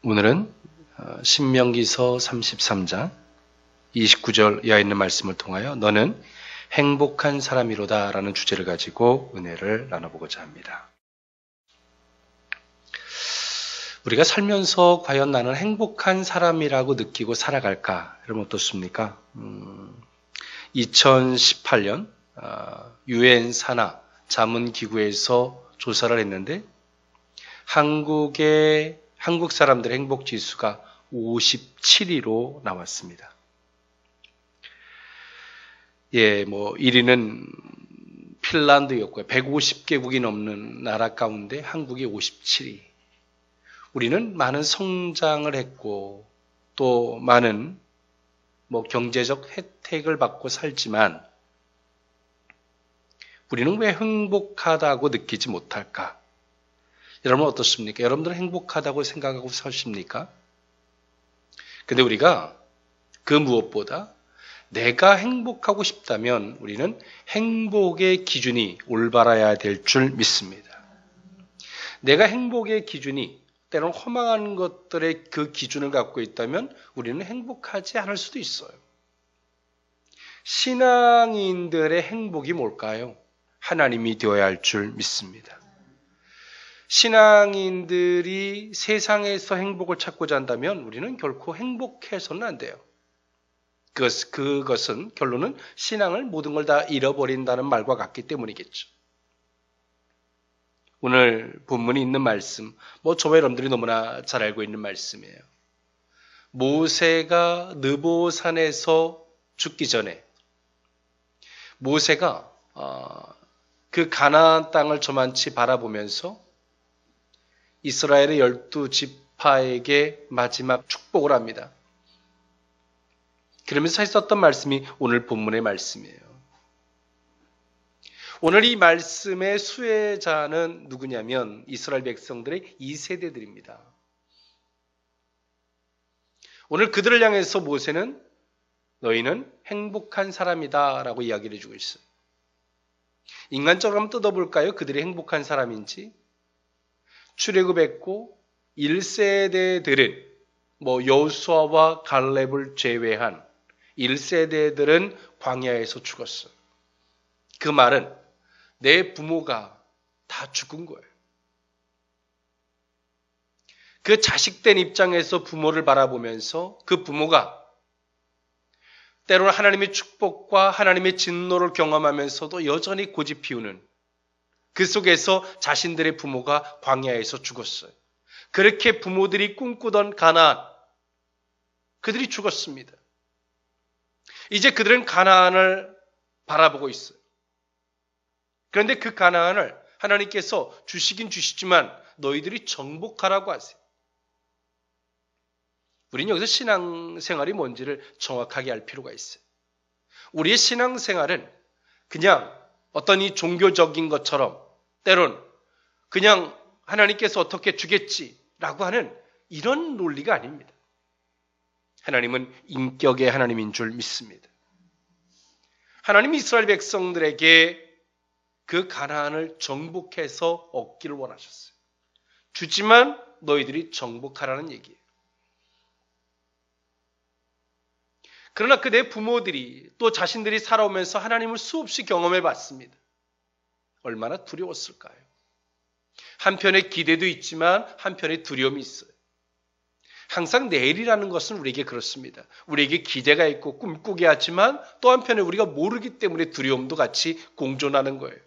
오늘은 신명기서 33장 29절 이하에 있는 말씀을 통하여 너는 행복한 사람이로다 라는 주제를 가지고 은혜를 나눠보고자 합니다. 우리가 살면서 과연 나는 행복한 사람이라고 느끼고 살아갈까? 여러분 어떻습니까? 2018년 UN 산하 자문기구에서 조사를 했는데 한국 사람들의 행복 지수가 57위로 나왔습니다. 1위는 핀란드였고요. 150개국이 넘는 나라 가운데 한국이 57위. 우리는 많은 성장을 했고 또 많은 경제적 혜택을 받고 살지만 우리는 왜 행복하다고 느끼지 못할까? 여러분 어떻습니까? 여러분들은 행복하다고 생각하고 사십니까? 근데 우리가 그 무엇보다 내가 행복하고 싶다면 우리는 행복의 기준이 올바라야 될 줄 믿습니다. 내가 행복의 기준이 때로는 허망한 것들의 그 기준을 갖고 있다면 우리는 행복하지 않을 수도 있어요. 신앙인들의 행복이 뭘까요? 하나님이 되어야 할 줄 믿습니다. 신앙인들이 세상에서 행복을 찾고자 한다면 우리는 결코 행복해서는 안 돼요. 그것은 결론은 신앙을 모든 걸 다 잃어버린다는 말과 같기 때문이겠죠. 오늘 본문이 있는 말씀, 저와 여러분들이 너무나 잘 알고 있는 말씀이에요. 모세가 느보산에서 죽기 전에 모세가 그 가나안 땅을 저만치 바라보면서 이스라엘의 12지파에게 마지막 축복을 합니다. 그러면서 했었던 말씀이 오늘 본문의 말씀이에요. 오늘 이 말씀의 수혜자는 누구냐면 이스라엘 백성들의 2세대들입니다. 오늘 그들을 향해서 모세는 너희는 행복한 사람이다 라고 이야기를 해주고 있어요. 인간적으로 한번 뜯어볼까요? 그들이 행복한 사람인지. 출애굽했고 1세대들은 여호수아와 갈렙을 제외한 1세대들은 광야에서 죽었어요. 그 말은 내 부모가 다 죽은 거예요. 그 자식된 입장에서 부모를 바라보면서 그 부모가 때로는 하나님의 축복과 하나님의 진노를 경험하면서도 여전히 고집 피우는 그 속에서 자신들의 부모가 광야에서 죽었어요. 그렇게 부모들이 꿈꾸던 가나안, 그들이 죽었습니다. 이제 그들은 가나안을 바라보고 있어요. 그런데 그 가나안을 하나님께서 주시긴 주시지만 너희들이 정복하라고 하세요. 우리는 여기서 신앙생활이 뭔지를 정확하게 알 필요가 있어요. 우리의 신앙생활은 그냥 어떤 이 종교적인 것처럼 때론 그냥 하나님께서 어떻게 주겠지라고 하는 이런 논리가 아닙니다. 하나님은 인격의 하나님인 줄 믿습니다. 하나님이 이스라엘 백성들에게 그 가나안을 정복해서 얻기를 원하셨어요. 주지만 너희들이 정복하라는 얘기예요. 그러나 그들의 부모들이 또 자신들이 살아오면서 하나님을 수없이 경험해 봤습니다. 얼마나 두려웠을까요? 한편에 기대도 있지만 한편에 두려움이 있어요. 항상 내일이라는 것은 우리에게 그렇습니다. 우리에게 기대가 있고 꿈꾸게 하지만 또 한편에 우리가 모르기 때문에 두려움도 같이 공존하는 거예요.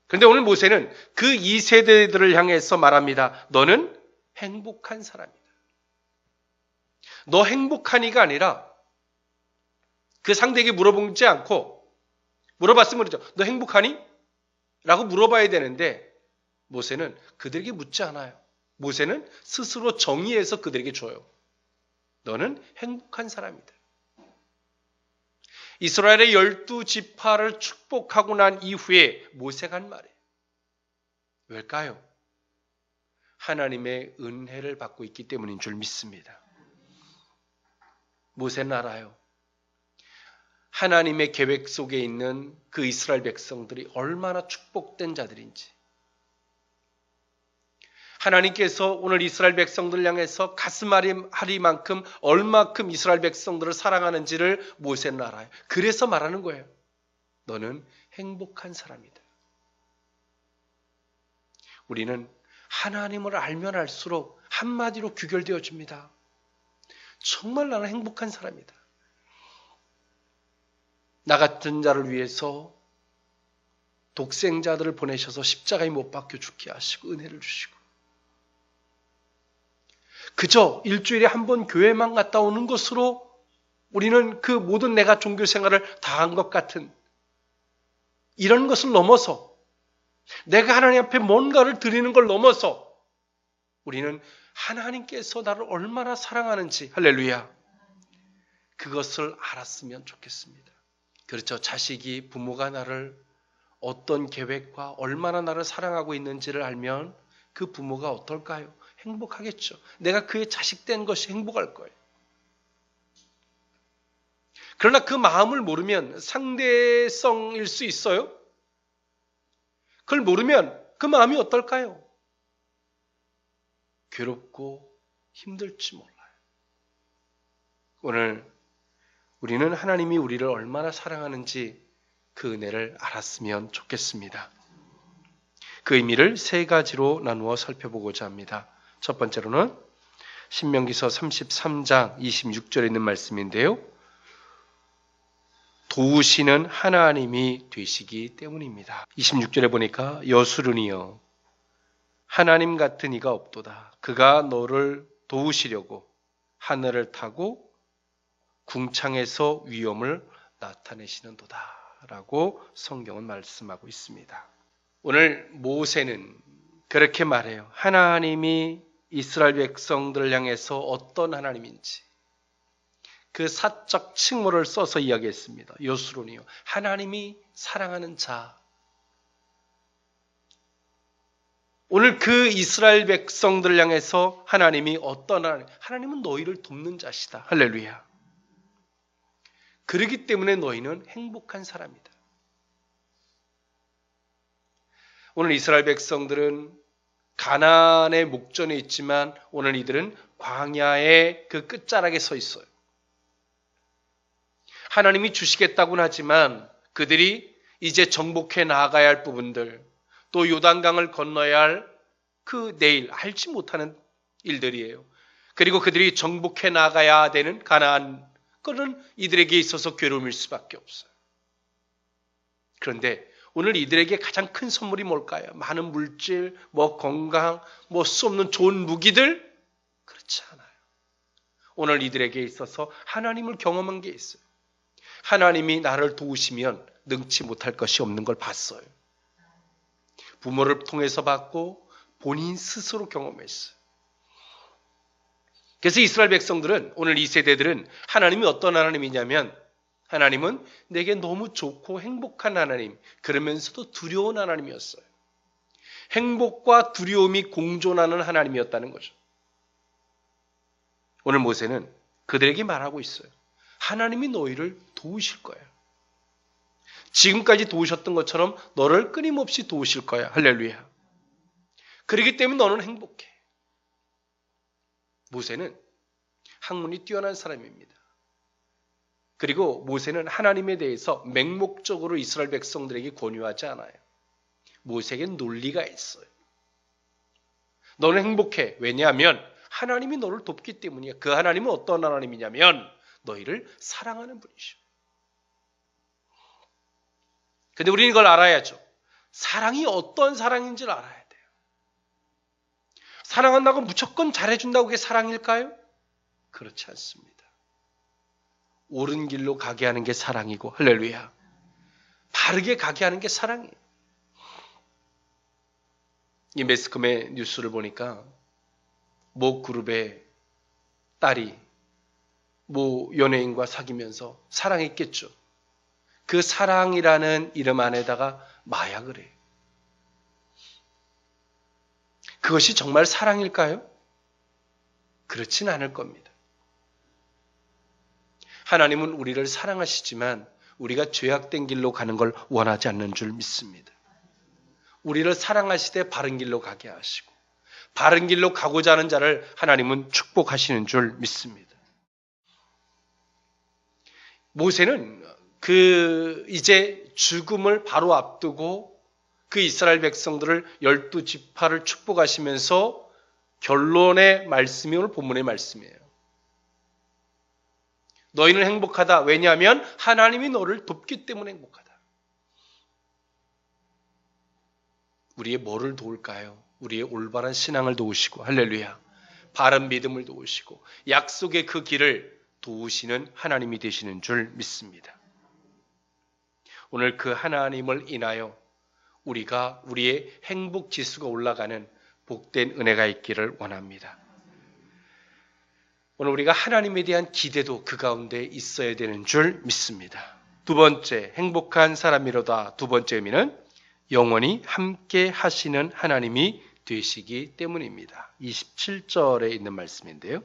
그런데 오늘 모세는 그 2세대들을 향해서 말합니다. 너는 행복한 사람이다. 너 행복하니가 아니라 그 상대에게 물어보지 않고 물어봤으면 그러죠. 너 행복하니? 라고 물어봐야 되는데 모세는 그들에게 묻지 않아요. 모세는 스스로 정의해서 그들에게 줘요. 너는 행복한 사람이다. 이스라엘의 12지파를 축복하고 난 이후에 모세가 한 말이에요. 왜일까요? 하나님의 은혜를 받고 있기 때문인 줄 믿습니다. 모세는 알아요. 하나님의 계획 속에 있는 그 이스라엘 백성들이 얼마나 축복된 자들인지. 하나님께서 오늘 이스라엘 백성들을 향해서 가슴앓이만큼 얼마큼 이스라엘 백성들을 사랑하는지를 모세는 알아요. 그래서 말하는 거예요. 너는 행복한 사람이다. 우리는 하나님을 알면 알수록 한마디로 귀결되어집니다. 정말 나는 행복한 사람이다. 나 같은 자를 위해서 독생자들을 보내셔서 십자가에 못 박혀 죽게 하시고 은혜를 주시고 그저 일주일에 한 번 교회만 갔다 오는 것으로 우리는 그 모든 내가 종교 생활을 다 한 것 같은 이런 것을 넘어서 내가 하나님 앞에 뭔가를 드리는 걸 넘어서 우리는 하나님께서 나를 얼마나 사랑하는지 할렐루야 그것을 알았으면 좋겠습니다. 그렇죠. 자식이 부모가 나를 어떤 계획과 얼마나 나를 사랑하고 있는지를 알면 그 부모가 어떨까요? 행복하겠죠. 내가 그의 자식 된 것이 행복할 거예요. 그러나 그 마음을 모르면 상대성일 수 있어요. 그걸 모르면 그 마음이 어떨까요? 괴롭고 힘들지 몰라요. 오늘 우리는 하나님이 우리를 얼마나 사랑하는지 그 은혜를 알았으면 좋겠습니다. 그 의미를 세 가지로 나누어 살펴보고자 합니다. 첫 번째로는 신명기서 33장 26절에 있는 말씀인데요. 도우시는 하나님이 되시기 때문입니다. 26절에 보니까 여수르니여 하나님 같은 이가 없도다. 그가 너를 도우시려고 하늘을 타고 궁창에서 위엄을 나타내시는도다. 라고 성경은 말씀하고 있습니다. 오늘 모세는 그렇게 말해요. 하나님이 이스라엘 백성들을 향해서 어떤 하나님인지 그 사적 칭호를 써서 이야기했습니다. 요수론이요. 하나님이 사랑하는 자. 오늘 그 이스라엘 백성들을 향해서 하나님이 어떤 하나님? 하나님은 너희를 돕는 자시다. 할렐루야. 그렇기 때문에 너희는 행복한 사람이다. 오늘 이스라엘 백성들은 가나안의 목전에 있지만 오늘 이들은 광야의 그 끝자락에 서 있어요. 하나님이 주시겠다고는 하지만 그들이 이제 정복해 나아가야 할 부분들 또 요단강을 건너야 할 그 내일 알지 못하는 일들이에요. 그리고 그들이 정복해 나아가야 되는 가나안 그는 이들에게 있어서 괴로움일 수밖에 없어요. 그런데 오늘 이들에게 가장 큰 선물이 뭘까요? 많은 물질, 건강, 수 없는 좋은 무기들? 그렇지 않아요. 오늘 이들에게 있어서 하나님을 경험한 게 있어요. 하나님이 나를 도우시면 능치 못할 것이 없는 걸 봤어요. 부모를 통해서 봤고 본인 스스로 경험했어요. 그래서 이스라엘 백성들은 오늘 이 세대들은 하나님이 어떤 하나님이냐면 하나님은 내게 너무 좋고 행복한 하나님 그러면서도 두려운 하나님이었어요. 행복과 두려움이 공존하는 하나님이었다는 거죠. 오늘 모세는 그들에게 말하고 있어요. 하나님이 너희를 도우실 거야. 지금까지 도우셨던 것처럼 너를 끊임없이 도우실 거야. 할렐루야. 그렇기 때문에 너는 행복해. 모세는 학문이 뛰어난 사람입니다. 그리고 모세는 하나님에 대해서 맹목적으로 이스라엘 백성들에게 권유하지 않아요. 모세에겐 논리가 있어요. 너는 행복해. 왜냐하면 하나님이 너를 돕기 때문이야. 그 하나님은 어떤 하나님이냐면 너희를 사랑하는 분이셔. 근데 우리는 이걸 알아야죠. 사랑이 어떤 사랑인지를 알아야 돼요. 사랑한다고 무조건 잘해준다고 그게 사랑일까요? 그렇지 않습니다. 옳은 길로 가게 하는 게 사랑이고 할렐루야. 바르게 가게 하는 게 사랑이에요. 이 매스컴의 뉴스를 보니까 모 그룹의 딸이 모 연예인과 사귀면서 사랑했겠죠. 그 사랑이라는 이름 안에다가 마약을 해요. 그것이 정말 사랑일까요? 그렇진 않을 겁니다. 하나님은 우리를 사랑하시지만 우리가 죄악된 길로 가는 걸 원하지 않는 줄 믿습니다. 우리를 사랑하시되 바른 길로 가게 하시고 바른 길로 가고자 하는 자를 하나님은 축복하시는 줄 믿습니다. 모세는 이제 죽음을 바로 앞두고 그 이스라엘 백성들을 12지파를 축복하시면서 결론의 말씀이 오늘 본문의 말씀이에요. 너희는 행복하다. 왜냐하면 하나님이 너를 돕기 때문에 행복하다. 우리의 뭐를 도울까요? 우리의 올바른 신앙을 도우시고, 할렐루야, 바른 믿음을 도우시고 약속의 그 길을 도우시는 하나님이 되시는 줄 믿습니다. 오늘 그 하나님을 인하여 우리가 우리의 행복 지수가 올라가는 복된 은혜가 있기를 원합니다. 오늘 우리가 하나님에 대한 기대도 그 가운데 있어야 되는 줄 믿습니다. 두 번째, 행복한 사람이로다. 두 번째 의미는 영원히 함께 하시는 하나님이 되시기 때문입니다. 27절에 있는 말씀인데요.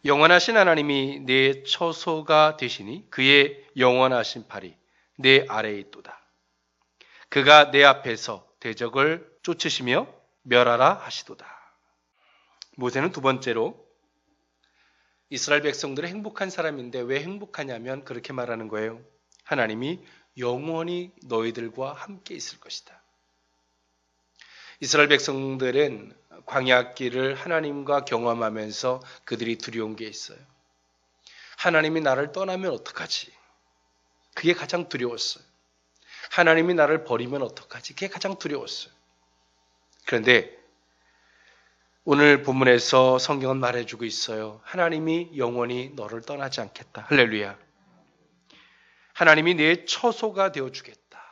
영원하신 하나님이 내 처소가 되시니 그의 영원하신 팔이 내 아래에 있도다. 그가 내 앞에서 대적을 쫓으시며 멸하라 하시도다. 모세는 두 번째로 이스라엘 백성들은 행복한 사람인데 왜 행복하냐면 그렇게 말하는 거예요. 하나님이 영원히 너희들과 함께 있을 것이다. 이스라엘 백성들은 광야길을 하나님과 경험하면서 그들이 두려운 게 있어요. 하나님이 나를 떠나면 어떡하지? 그게 가장 두려웠어요. 하나님이 나를 버리면 어떡하지? 그게 가장 두려웠어요. 그런데 오늘 본문에서 성경은 말해주고 있어요. 하나님이 영원히 너를 떠나지 않겠다. 할렐루야. 하나님이 내 처소가 되어주겠다.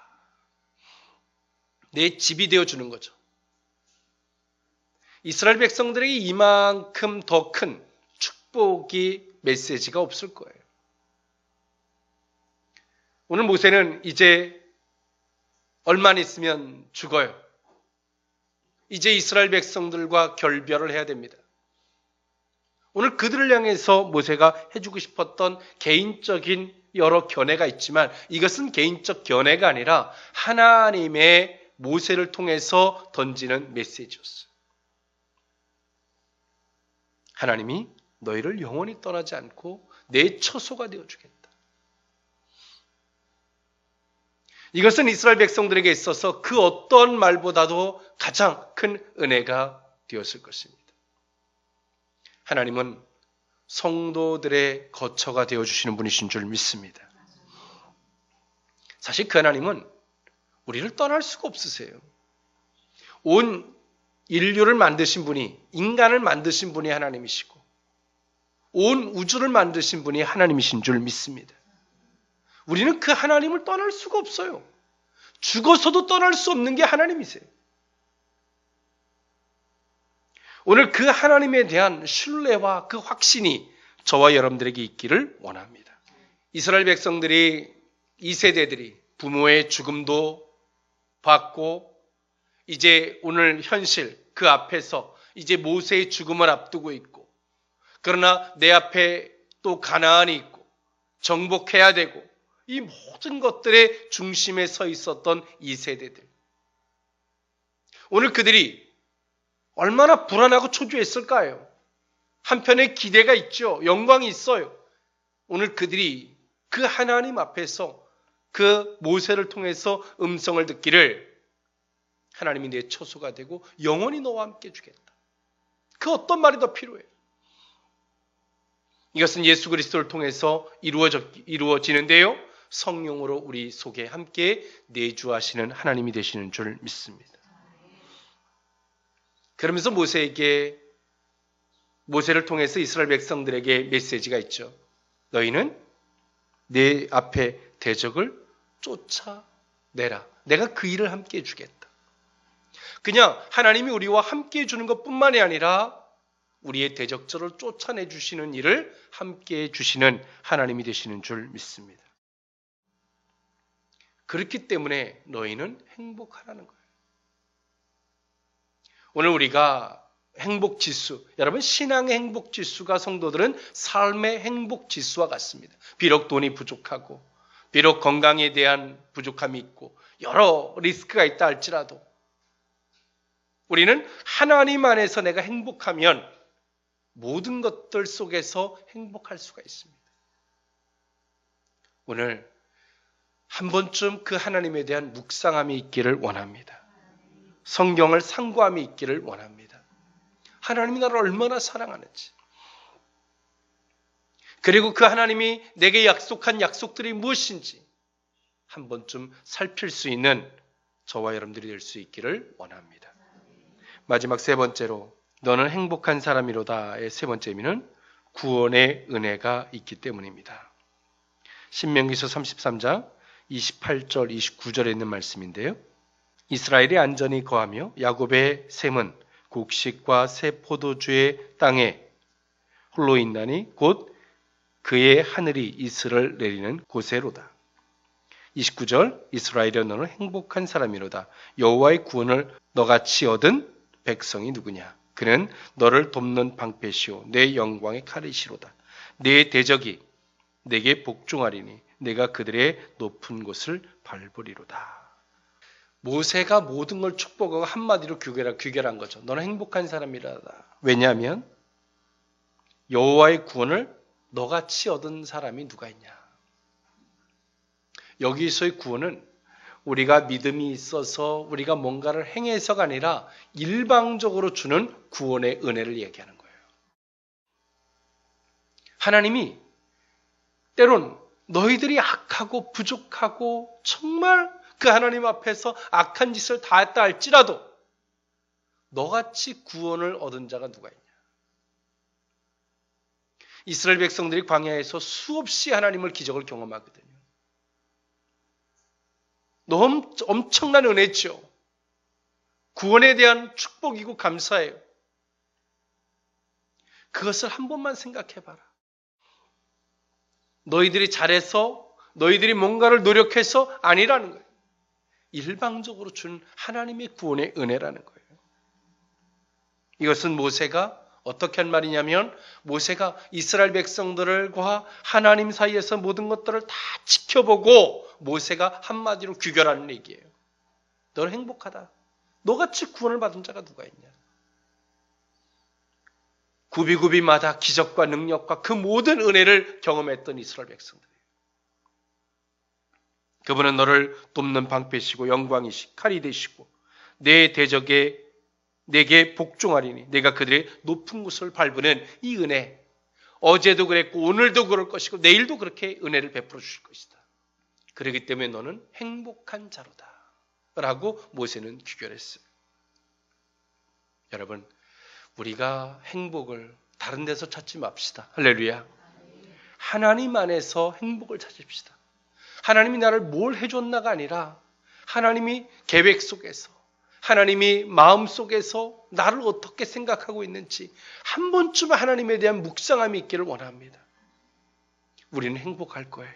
내 집이 되어주는 거죠. 이스라엘 백성들에게 이만큼 더 큰 축복이 메시지가 없을 거예요. 오늘 모세는 이제 얼마 있으면 죽어요. 이제 이스라엘 백성들과 결별을 해야 됩니다. 오늘 그들을 향해서 모세가 해주고 싶었던 개인적인 여러 견해가 있지만 이것은 개인적 견해가 아니라 하나님의 모세를 통해서 던지는 메시지였어요. 하나님이 너희를 영원히 떠나지 않고 내 처소가 되어주겠다. 이것은 이스라엘 백성들에게 있어서 그 어떤 말보다도 가장 큰 은혜가 되었을 것입니다. 하나님은 성도들의 거처가 되어주시는 분이신 줄 믿습니다. 사실 그 하나님은 우리를 떠날 수가 없으세요. 온 인류를 만드신 분이, 인간을 만드신 분이 하나님이시고 온 우주를 만드신 분이 하나님이신 줄 믿습니다. 우리는 그 하나님을 떠날 수가 없어요. 죽어서도 떠날 수 없는 게 하나님이세요. 오늘 그 하나님에 대한 신뢰와 그 확신이 저와 여러분들에게 있기를 원합니다. 이스라엘 백성들이, 2세대들이 부모의 죽음도 받고 이제 오늘 현실 그 앞에서 이제 모세의 죽음을 앞두고 있고, 그러나 내 앞에 또 가나안이 있고 정복해야 되고, 이 모든 것들의 중심에 서 있었던 2세대들. 오늘 그들이 얼마나 불안하고 초조했을까요? 한편에 기대가 있죠. 영광이 있어요. 오늘 그들이 그 하나님 앞에서 그 모세를 통해서 음성을 듣기를 하나님이 내 처소가 되고 영원히 너와 함께 주겠다. 그 어떤 말이 더 필요해요? 이것은 예수 그리스도를 통해서 이루어지는데요. 성령으로 우리 속에 함께 내주하시는 하나님이 되시는 줄 믿습니다. 그러면서 모세를 통해서 이스라엘 백성들에게 메시지가 있죠. 너희는 내 앞에 대적을 쫓아내라. 내가 그 일을 함께 해주겠다. 그냥 하나님이 우리와 함께 해주는 것뿐만이 아니라 우리의 대적자를 쫓아내 주시는 일을 함께 해주시는 하나님이 되시는 줄 믿습니다. 그렇기 때문에 너희는 행복하라는 거예요. 오늘 우리가 행복지수, 여러분 신앙의 행복지수가 성도들은 삶의 행복지수와 같습니다. 비록 돈이 부족하고 비록 건강에 대한 부족함이 있고 여러 리스크가 있다 할지라도 우리는 하나님 안에서 내가 행복하면 모든 것들 속에서 행복할 수가 있습니다. 오늘 한 번쯤 그 하나님에 대한 묵상함이 있기를 원합니다. 성경을 상고함이 있기를 원합니다. 하나님이 나를 얼마나 사랑하는지, 그리고 그 하나님이 내게 약속한 약속들이 무엇인지 한 번쯤 살필 수 있는 저와 여러분들이 될 수 있기를 원합니다. 마지막 세 번째로 너는 행복한 사람이로다의 세 번째 의미는 구원의 은혜가 있기 때문입니다. 신명기서 33장 28절 29절에 있는 말씀인데요. 이스라엘이 안전히 거하며 야곱의 샘은 곡식과 새 포도주의 땅에 홀로 있나니 곧 그의 하늘이 이슬을 내리는 곳에로다. 29절 이스라엘이여 너는 행복한 사람이로다. 여호와의 구원을 너같이 얻은 백성이 누구냐? 그는 너를 돕는 방패시오 내 영광의 칼이시로다. 내 대적이 내게 복종하리니 내가 그들의 높은 곳을 밟으리로다. 모세가 모든 걸 축복하고 한마디로 규결한 거죠. 너는 행복한 사람이라다. 왜냐하면 여호와의 구원을 너같이 얻은 사람이 누가 있냐. 여기서의 구원은 우리가 믿음이 있어서 우리가 뭔가를 행해서가 아니라 일방적으로 주는 구원의 은혜를 얘기하는 거예요. 하나님이 때론 너희들이 악하고 부족하고 정말 그 하나님 앞에서 악한 짓을 다 했다 할지라도 너같이 구원을 얻은 자가 누가 있냐. 이스라엘 백성들이 광야에서 수없이 하나님을 기적을 경험하거든요. 너무 엄청난 은혜죠. 구원에 대한 축복이고 감사해요. 그것을 한 번만 생각해봐라. 너희들이 잘해서 너희들이 뭔가를 노력해서 아니라는 거예요. 일방적으로 준 하나님의 구원의 은혜라는 거예요. 이것은 모세가 어떻게 한 말이냐면 모세가 이스라엘 백성들과 하나님 사이에서 모든 것들을 다 지켜보고 모세가 한마디로 규결하는 얘기예요. 너는 행복하다. 너같이 구원을 받은 자가 누가 있냐. 구비구비마다 기적과 능력과 그 모든 은혜를 경험했던 이스라엘 백성들이에요. 그분은 너를 돕는 방패시고 영광이시 칼이 되시고 내 대적에 내게 복종하리니 내가 그들의 높은 곳을 밟으는 이 은혜, 어제도 그랬고 오늘도 그럴 것이고 내일도 그렇게 은혜를 베풀어 주실 것이다. 그렇기 때문에 너는 행복한 자로다 라고 모세는 규결했어요. 여러분, 우리가 행복을 다른 데서 찾지 맙시다. 할렐루야. 하나님 안에서 행복을 찾읍시다. 하나님이 나를 뭘 해줬나가 아니라 하나님이 계획 속에서 하나님이 마음 속에서 나를 어떻게 생각하고 있는지 한 번쯤 하나님에 대한 묵상함이 있기를 원합니다. 우리는 행복할 거예요.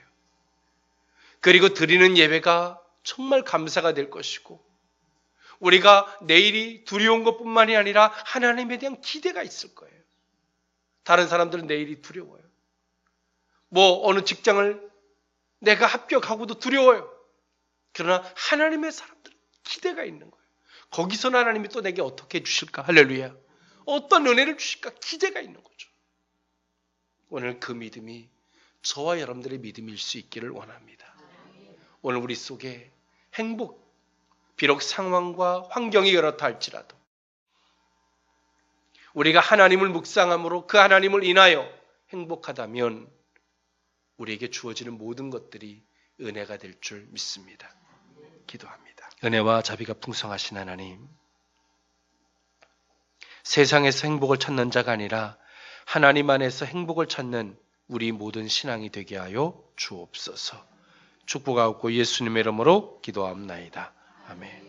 그리고 드리는 예배가 정말 감사가 될 것이고 우리가 내일이 두려운 것뿐만이 아니라 하나님에 대한 기대가 있을 거예요. 다른 사람들은 내일이 두려워요. 어느 직장을 내가 합격하고도 두려워요. 그러나 하나님의 사람들은 기대가 있는 거예요. 거기서는 하나님이 또 내게 어떻게 해주실까? 할렐루야. 어떤 은혜를 주실까? 기대가 있는 거죠. 오늘 그 믿음이 저와 여러분들의 믿음일 수 있기를 원합니다. 오늘 우리 속에 행복, 비록 상황과 환경이 그렇다 할지라도 우리가 하나님을 묵상함으로 그 하나님을 인하여 행복하다면 우리에게 주어지는 모든 것들이 은혜가 될 줄 믿습니다. 기도합니다. 은혜와 자비가 풍성하신 하나님, 세상에서 행복을 찾는 자가 아니라 하나님 안에서 행복을 찾는 우리 모든 신앙이 되게 하여 주옵소서. 축복하옵고 예수님의 이름으로 기도합나이다. 아멘.